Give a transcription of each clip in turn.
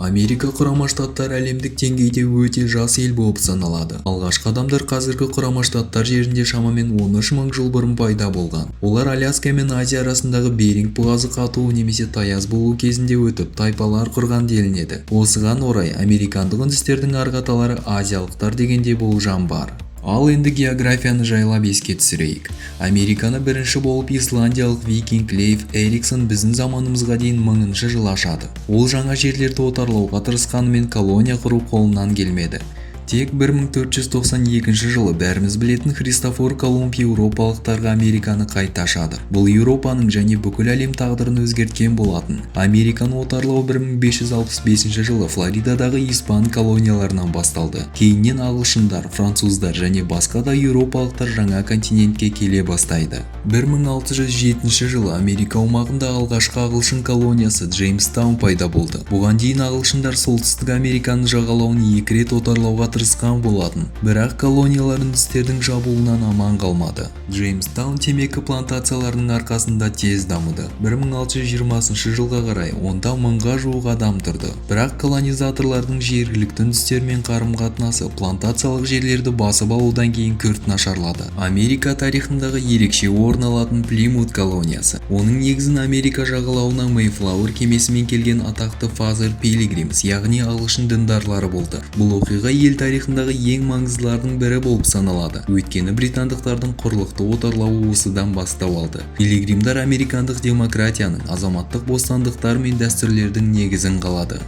Америка құрама штаттары әлемдік деңгейде өте жас ел болып саналады. Алғашқы адамдар қазіргі құрама штаттар жерінде шамамен 13 мың жыл бұрын пайда болған. Олар Аляска мен Азия арасындағы Беринг бұғазы қатуы немесе таяз болу кезінде өтіп тайпалар құрған делінеді. Осыған орай американдық үндістердің арғы-аталары азиялықтар дегенде болжам бар. Ал енді географияны жайлап еске түсірейік. Американы бірінші болып исландиялық викинг Лейф Эриксон біздің заманымызға дейін 1000 жыл ашады. Ол жаңа жерлерді отарлауға тырысқанымен колония құру қолынан келмеді. Тек 1492 жылы бәріміз білетін Христофор Колумб еуропалықтарға Американы қайта ашады. Бұл Еуропаның және бүкіл әлем тағдырын өзгерткен болатын. Американы отарлау 1565 жылы Флоридадағы испан колонияларынан басталды. Кейіннен ағылшындар, француздар және басқа да еуропалықтар жаңа континентке келе бастайды. 1607 жылы Америка аумағында алғашқы ағылшын колониясы Джеймстаун пайда болды. Бұған дейін ағылшындар солтүстік Американың жағалауын 2 рет отарлауға тырысқан болатын, бірақ колониялар үндістердің жабуынан аман қалмады. Джеймстаун темекі плантацияларының арқасында тез дамыды. 1620 жылға қарай онда 1000-ға жуық адам тұрды. Бірақ колонизаторлардың жергілікті үндістермен қарым-қатынасы плантациялық жерлерді басып алудан кейін күрт нашарлады. Америка тарихындағы ерекше орын алатын Плимут колониясы. Оның негізін Америка жағалауына Мэйфлауэр кемесімен келген атақты Фазер Пилигримс, яғни ағылшын діндарлары болды. Бұл оқиға ел тарихындағы ең маңыздылардың бірі болып саналады. Өйткені британдықтардың құрлықты отарлауы осыдан бастау алды. Пилигримдар американдық демократияның, азаматтық бостандықтар мен дәстүрлердің негізін қалады.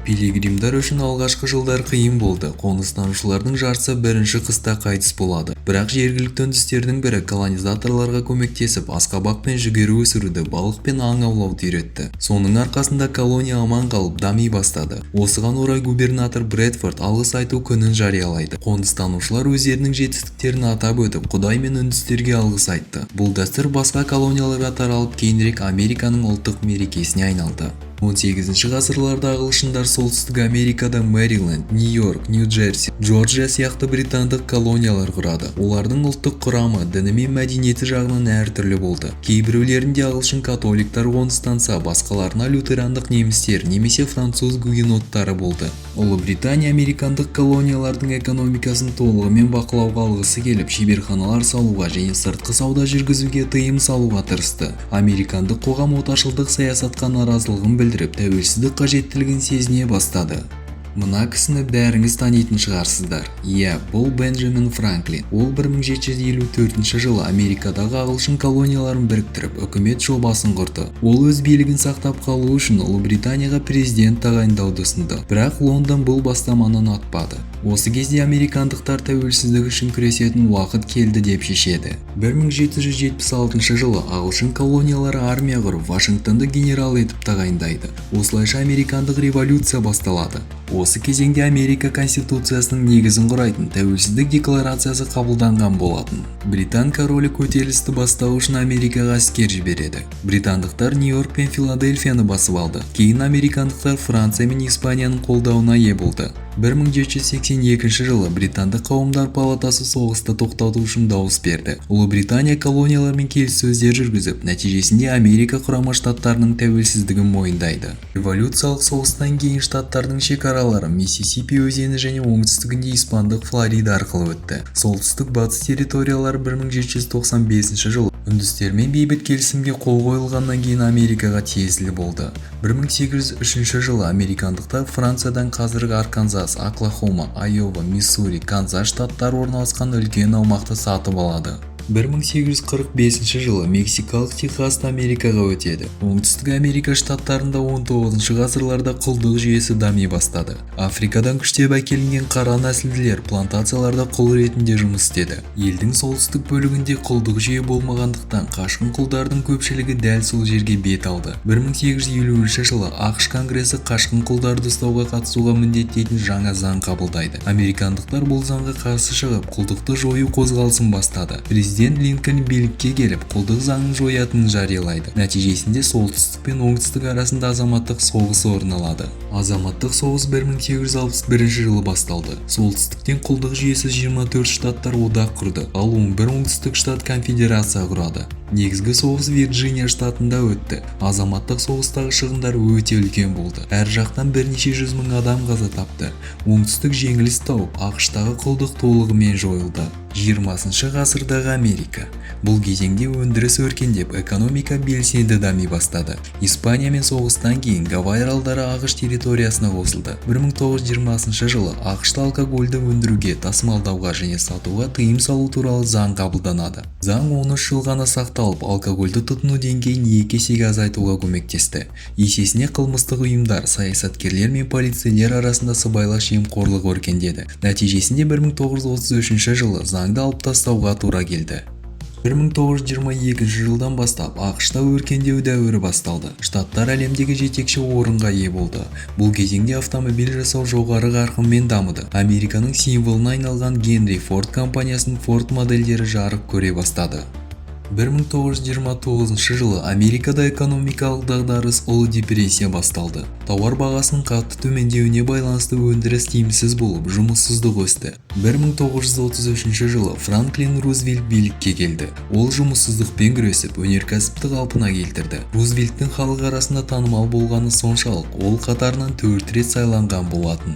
Пилигримдар үшін алғашқы жылдар қиын болды. Қоныстанушылардың жартысы бірінші қыста қайтыс болады. Бірақ жергілікті үндістердің бірі колонизаторларға көмектесіп, асқабақ пен жүгері өсіруді, балық пен аң аулауды үйретті. Соның арқасында колония аман қалып дами бастады. Осыған орай губернатор Брэдфорд алғыс айту күнін жариялайды. Қоныстанушылар өздерінің жетістіктерін атап өтіп, Құдай мен үндістерге алғыс айтты. Бұл дәстүр басқа колонияларға таралып, кейінірек Американың ұлттық мерекесіне айналды. 18 ғасырларда ағылшындар солтүстік Америкада Мэриленд, Нью-Йорк, Нью-Джерси, Джорджия сияқты британдық колониялар құрады. Олардың ұлттық құрамы, діні мен мәдениеті жағынан әртүрлі болды. Кейбіреулерінде ағылшын католиктар қоныстанса, басқаларына лютерандық немістер немесе француз гугеноттары болды. Ұлыбритания американдық колониялардың экономикасын толығымен бақылауға алғысы келіп, шеберханалар салуға және сыртқы сауда жүргізуге тыйым салуға тырысты. Американдық қоғам отаршылдық саясатқа наразылығын білдіріп, тәуелсіздік қажеттілігін сезіне бастады. Мына кісіні бәріңіз танитын шығарсыздар. Иә, бұл Бенджамин Франклин. Ол 1754 жылы Америкадағы ағылшын колонияларын біріктіріп, үкімет жобасын құрды. Ол өз билігін сақтап қалу үшін Ұлыбританияға президент тағайындауды ұсынды. Бірақ Лондон бұл бастаманы ұнатпады. Осы кезде американдықтар тәуелсіздік үшін күресетін уақыт келді деп шешеді. 1776 жылы ағылшын колониялары армия құрып, Вашингтонды генерал етіп тағайындайды. Осылайша американдық революция басталады. Осы кезеңде Америка конституциясының негізін құрайтын тәуелсіздік декларациясы қабылданған болатын. Британ королі көтерілісті бастау үшін Америкаға әскер жібереді. Британдықтар Нью-Йорк пен Филадельфияны басып алды. Кейін американдықтар Франция мен Испанияның қолдауына ие болды. 1782 жылы британдық қауымдар палатасы соғысты тоқтату үшін дауыс берді. Ұлыбритания колониялармен келіссөздер жүргізіп, нәтижесінде Америка құрама штаттарының тәуелсіздігін мойындайды. Революциялық соғыстан кейін штаттардың шекаралары Миссисипи өзені және оңтүстігінде испандық Флорида арқылы өтті. Солтүстік батыс территориялары 1795 жылы үндістермен бейбіт келісімге қол қойылғаннан кейін Америкаға тиесілі болды. 1803 жылы американдықтар Франциядан қазіргі Арканзас, Оклахома, Айова, Миссури, Канзас штаттары орналасқан үлкен аумақты сатып алады. 1845 жылы мексикалық Техасты Америкаға өтеді. Оңтүстік Америка штаттарында 19 ғасырларда құлдық жүйесі дами бастады. Африкадан күштеп әкелінген қара нәсілділер плантацияларда құл ретінде жұмыс істеді. Елдің солтүстік бөлігінде құлдық жүйе болмағандықтан қашқын құлдардың көпшілігі дәл сол жерге бет алды. 1850 жылы ақш конгресі қашқын құлдарды ұстауға қатысуға міндеттейтін жаңа заң қабылдайды. Американдықтар бұл заңға қарсы шығып, құлдықты жою қозғалысын бастады. Президент Линкольн билікке келіп, құлдық заңын жоятынын жариялайды. Нәтижесінде солтүстік пен оңтүстік арасында азаматтық соғыс орын алады. Азаматтық соғыс 1861 жылы басталды. Солтүстіктен құлдық жүйесі 24 штаттар одақ құрды, ал 11 оңтүстік штат конфедерация құрады. Негізгі соғыс Вирджиния штатында өтті. Азаматтық соғыстағы шығындар өте үлкен болды. Әр жақтан бірнеше жүз мың адам қаза тапты. Оңтүстік жеңіліс тауып, ақштағы құлдық толығымен жойылды. 20 ғасырдағы Америка. Бұл кезеңде өндіріс өркендеп, экономика белсенді дами бастады. Испаниямен соғыстан кейін Гавай аралдары ақш территориясына қосылды. 1920 жылы ақшта алкогольді өндіруге, тасымалдауға және сатуға тыйым салу туралы заң қабылданады. Заң 13 жыл ғана сақталып, алкогольді тұтыну деңгейін 2 есеге азайтуға көмектесті. Есесіне қылмыстық ұйымдар, саясаткерлер мен полицейлер арасында сыбайлас жемқорлық өркендеді. Нәтижесінде 1933 жылы заңды алып тастауға тура келді. 1922 жылдан бастап ақшта өркендеу дәуірі басталды. Штаттар әлемдегі жетекші орынға ие болды. Бұл кезеңде автомобиль жасау жоғары қарқынмен дамыды. Американың символына айналған Генри Форд компаниясының Форд модельдері жарық көре бастады. 1929 жылы Америкада экономикалық дағдарыс, ұлы депрессия басталды. Тауар бағасының қатты төмендеуіне байланысты өндіріс тиімсіз болып, жұмыссыздық өсті. 1933 жылы Франклин Рузвельт билікке келді. Ол жұмыссыздықпен күресіп, өнеркәсіпті қалпына келтірді. Рузвельттің халық арасында танымал болғаны соншалық, ол қатарынан 4 рет сайланған болатын.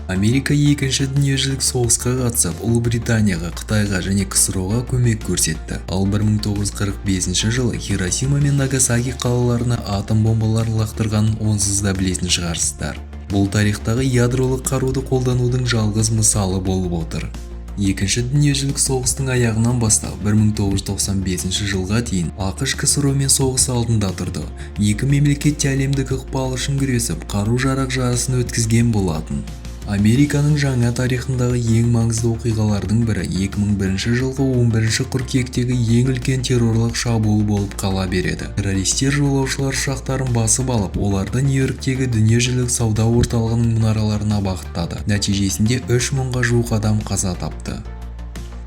Америка екінші дүниежүзілік соғысқа қатысып, Ұлыбританияға, Қытайға және КСРО-ға көмек көрсетті. Ал 1945 жылы Хиросима мен Нагасаки қалаларына атом бомбаларын лақтырғанын онсыз да білетін шығарсыздар. Бұл тарихтағы ядролық қаруды қолданудың жалғыз мысалы болып отыр. Екінші дүниежүзілік соғыстың аяғынан бастап 1995 жылға дейін ақш КСРО-мен соғыс алдында тұрды. Екі мемлекет те әлемдік ықпал үшін күресіп, қару-жарақ жарысын өткізген болатын. Американың жаңа тарихындағы ең маңызды оқиғалардың бірі 2001 жылғы 11 қыркүйектегі ең үлкен террорлық шабуыл болып қала береді. Террористер жолаушылар ұшақтарын басып алып, оларды Нью-Йорктегі дүниежүзілік сауда орталығының мұнараларына бағыттады. Нәтижесінде 3000-ға жуық адам қаза тапты.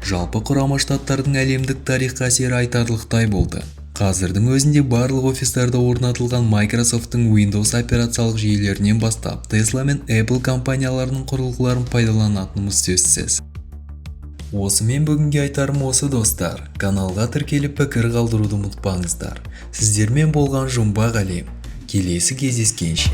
Жалпы Құрама Штаттардың әлемдік тарихқа әсері айтарлықтай болды. Қазірдің өзінде барлық офистарда орнатылған Microsoft'тың Windows операциялық жүйелерінен бастап Tesla мен Apple компанияларының құрылғыларын пайдаланатынымыз сөзсіз. Осымен бүгінге айтарым осы достар. Каналға тіркеліп пікір қалдыруды ұмытпаңыздар. Сіздермен болған жұмбақ әлем. Келесі кездескенше.